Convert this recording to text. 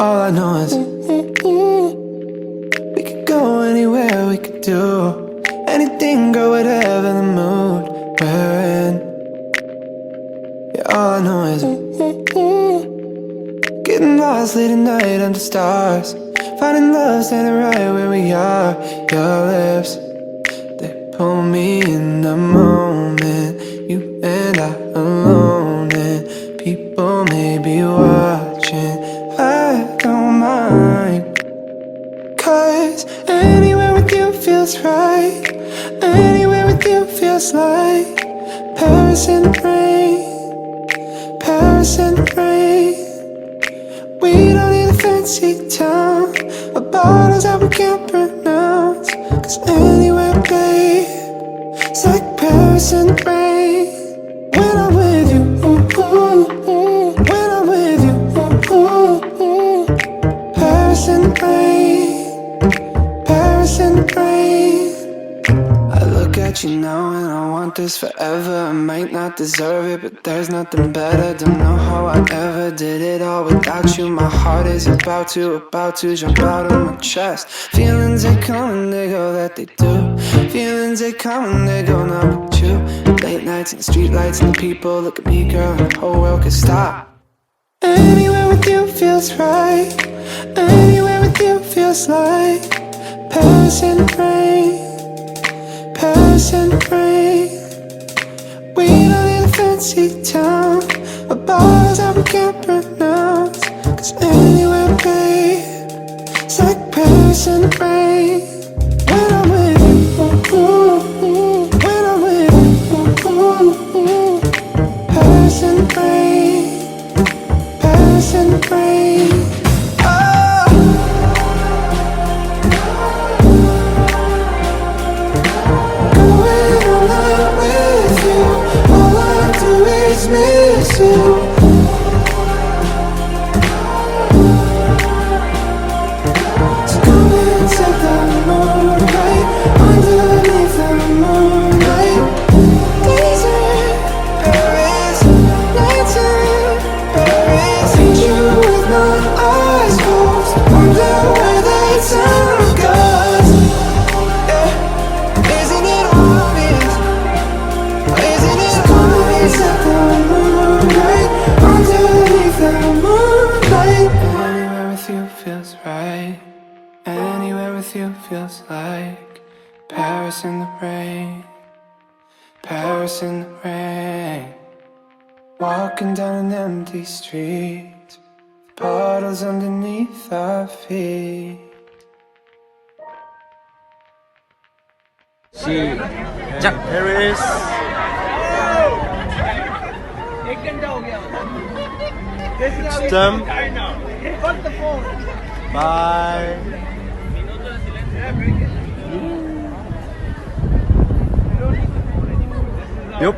All I know is we could go anywhere, we could do anything, girl, whatever the mood we're in. Yeah, all I know is getting lost late at night under stars, finding love standing right where we are. Your lips, they pull me in the moment, you and I alone, and people may be watching. I don't mind, 'cause anywhere with you feels right. Anywhere with you feels like Paris in the rain, Paris in the rain. We don't need a fancy town or bottles that we can't pronounce, 'cause anywhere, babe, it's like Paris in the rain. When I'm with you, ooh, ooh, ooh. When I'm with you, ooh, ooh, ooh. Paris in the rain, Paris in the rain. I look at you now and I want this forever. I might not deserve it, but there's nothing better. Don't know how I ever did it all without you. My heart is about to jump out of my chest. Feelings, they come and they go, that they do. Feelings, they come and they go, not with you. Late nights and street lights and the people look at me, girl, and the whole world could stop. Anywhere with you feels right. Anywhere with you feels like Paris in the rain, Paris in the rain. We don't need a fancy town or bars that we can't pronounce, 'cause anywhere, babe, it's like Paris in the rain. When I'm with you, ooh, ooh, ooh. When I'm with you, ooh, ooh, ooh. Paris in the rain, Paris in the rain. Miss you. So come and set the moonlight underneath the moonlight. Days are in Paris, nights are in Paris. Paint you with my eyes closed, wonder where that sun goes. Yeah, isn't it obvious? Isn't it obvious that the moonlight underneath the moonlight? Anywhere with you feels right. Anywhere with you feels like Paris in the rain, Paris in the rain. Walking down an empty street, puddles underneath our feet. 시작. Paris. System. Bye. Yup.